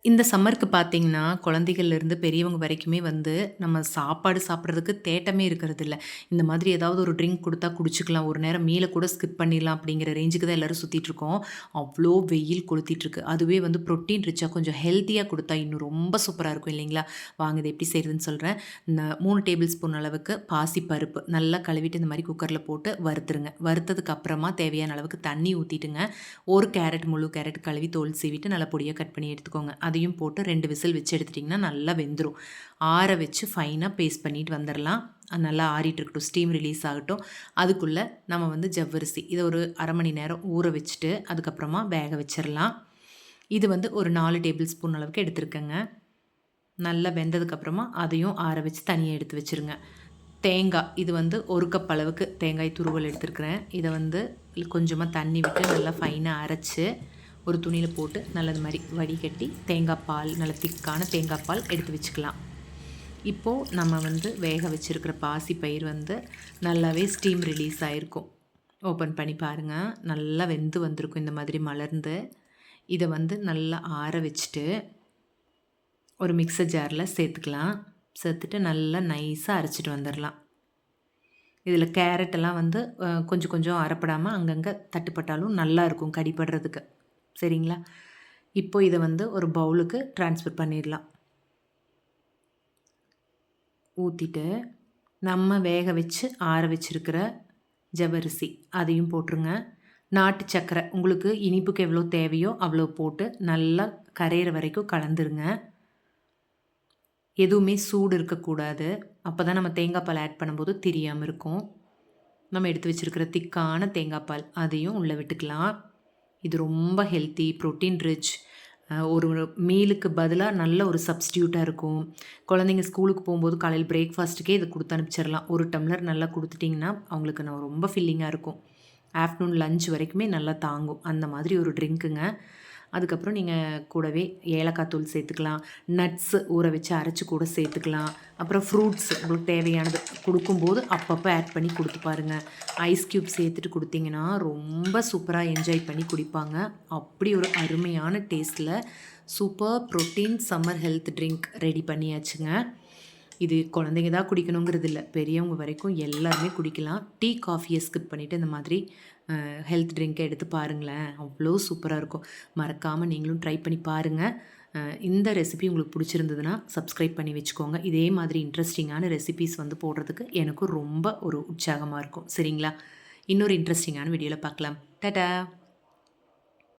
இந்த சம்மருக்கு பார்த்தீங்கன்னா, குழந்தைகள்லேருந்து பெரியவங்க வரைக்குமே வந்து, நம்ம சாப்பாடு சாப்பிட்றதுக்கு தேட்டமே இருக்கிறதில்ல. இந்த மாதிரி ஏதாவது ஒரு ட்ரிங்க் குடுத்தா குடிச்சுக்கலாம். ஒரு நேரம் மீல கூட ஸ்கிப் பண்ணிடலாம் அப்படிங்கிற ரேஞ்சுக்கு தான் எல்லாரும் சுத்திட்டுருக்கோம். அவ்ளோ வெயில் கொளுத்திட்டுருக்கு. அதுவே வந்து புரோட்டீன் ரிச்சா கொஞ்சம் ஹெல்த்தியா குடுத்தா இன்னும் ரொம்ப சூப்பரா இருக்கும் இல்லைங்களா? வாங்க இத எப்படி செய்றதுன்னு சொல்றேன். 3 டேபிள் ஸ்பூன் அளவுக்கு பாசிப்பருப்பு நல்லா கழுவிட்டு இந்த மாரி குக்கர்ல போட்டு வறுத்துருங்க. வறுத்ததுக்கு அப்புறமா தேவையான அளவுக்கு தண்ணி ஊத்திட்டுங்க, 1 கேரட் முழு கேரட் கழுவி தோல் சீவிட்டு நல்லா பொடியா கட் பண்ணி எடுத்துக்கோங்க. அதையும் போட்டு 2 விசில் வச்சு எடுத்துட்டிங்கன்னா நல்லா வெந்துரும். ஆற வச்சு ஃபைனா பேஸ்ட் பண்ணிட்டு வந்துரலாம். அது நல்லா ஆறிட்டு இருக்கட்டும். ஸ்டீம் ரிலீஸ் ஆகட்டும். அதுக்குள்ள நம்ம வந்து ஜவ்வரிசி இத ஒரு 1/2 மணி நேரம் ஊற வச்சுட்டு, அதுக்கப்புறமா வேக வச்சிரலாம். இது வந்து ஒரு 4 டேபிள் ஸ்பூன் அளவுக்கு எடுத்திருக்கேங்க. நல்லா வெந்ததுக்கப்புறமா அதையும் ஆற வச்சு தனியா எடுத்து வச்சுருங்க. தேங்காய் இது வந்து 1 கப் அளவுக்கு தேங்காய் துருவல் எடுத்துருக்கிறேன். இத வந்து கொஞ்சமா தண்ணி விட்டு நல்லா ஃபைனா அரைச்சு ஒரு துணியில போட்டு நல்லா இது மாரி வடிகட்டி தேங்காய் பால் நல்ல திக்கான தேங்காய் பால் எடுத்து வச்சுக்கலாம். இப்போது நம்ம வந்து வேக வச்சுருக்கிற பாசி பயிர் வந்து நல்லாவே ஸ்டீம் ரிலீஸ் ஆகிருக்கும். ஓப்பன் பண்ணி பாருங்கள். நல்லா வெந்து வந்திருக்கும் இந்த மாதிரி மலர்ந்து. இதை வந்து நல்லா ஆற வச்சுட்டு ஒரு மிக்சர் ஜாரில் சேர்த்துக்கலாம். சேர்த்துட்டு நல்லா நைஸாக அரைச்சிட்டு வந்துடலாம். இதில் கேரட்டெல்லாம் வந்து கொஞ்சம் கொஞ்சம் அரைப்படாமல் அங்கங்கே தட்டுப்பட்டாலும் நல்லாயிருக்கும் கடிப்படுறதுக்கு. சரிங்களா? இப்போ இதை வந்து ஒரு பவுலுக்கு ட்ரான்ஸ்ஃபர் பண்ணிடலாம். ஊற்றிட்டு நம்ம வேக வச்சு ஆற வச்சுருக்கிற ஜவ்வரிசி அதையும் போட்டுருங்க. நாட்டு சர்க்கரை உங்களுக்கு இனிப்புக்கு எவ்வளோ தேவையோ அவ்வளோ போட்டு நல்லா கரையிற வரைக்கும் கலந்துருங்க. எதுவுமே சூடு இருக்கக்கூடாது. அப்போ தான் நம்ம தேங்காய் பால் ஆட் பண்ணும்போது தெரியாமல் இருக்கும். நம்ம எடுத்து வச்சுருக்கிற திக்கான தேங்காய் பால் அதையும் உள்ளே விட்டுக்கலாம். இது ரொம்ப ஹெல்த்தி, ப்ரோட்டீன் ரிச். ஒரு மீலுக்கு பதிலாக நல்ல ஒரு சப்ஸ்டியூட்டாக இருக்கும். குழந்தைங்க ஸ்கூலுக்கு போகும்போது காலையில் பிரேக்ஃபாஸ்ட்டுக்கே இதை கொடுத்து அனுப்பிச்சிடலாம். 1 டம்ளர் நல்லா கொடுத்துட்டிங்கன்னா அவங்களுக்கு ரொம்ப ஃபில்லிங்காக இருக்கும். ஆஃப்டர்நூன் லஞ்ச் வரைக்குமே நல்லா தாங்கும். அந்த மாதிரி ஒரு ட்ரிங்க்குங்க. அதுக்கப்புறம் நீங்கள் கூடவே ஏலக்காய் தூள் சேர்த்துக்கலாம். நட்ஸு ஊற வச்சு அரைச்சி கூட சேர்த்துக்கலாம். அப்புறம் ஃப்ரூட்ஸ் உங்களுக்கு தேவையானது கொடுக்கும்போது அப்பப்போ ஆட் பண்ணி கொடுத்து பாருங்கள். ஐஸ் க்யூப் சேர்த்துட்டு கொடுத்தீங்கன்னா ரொம்ப சூப்பராக என்ஜாய் பண்ணி குடிப்பாங்க. அப்படி ஒரு அருமையான டேஸ்ட்டில் super protein summer health drink ready பண்ணியாச்சுங்க. இது குழந்தைங்க தான் குடிக்கணுங்கிறது இல்லை, பெரியவங்க வரைக்கும் எல்லாருமே குடிக்கலாம். டீ காஃபியை ஸ்கிப் பண்ணிவிட்டு இந்த மாதிரி ஹெல்த் ட்ரிங்க்கை எடுத்து பாருங்களேன், அவ்வளோ சூப்பராக இருக்கும். மறக்காமல் நீங்களும் ட்ரை பண்ணி பாருங்கள். இந்த ரெசிபி உங்களுக்கு பிடிச்சிருந்ததுன்னா சப்ஸ்கிரைப் பண்ணி வச்சுக்கோங்க. இதே மாதிரி இன்ட்ரெஸ்டிங்கான ரெசிபீஸ் வந்து போடுறதுக்கு எனக்கும் ரொம்ப ஒரு உற்சாகமாக இருக்கும். சரிங்களா? இன்னொரு இன்ட்ரெஸ்டிங்கான வீடியோவில் பார்க்கலாம். டாடா.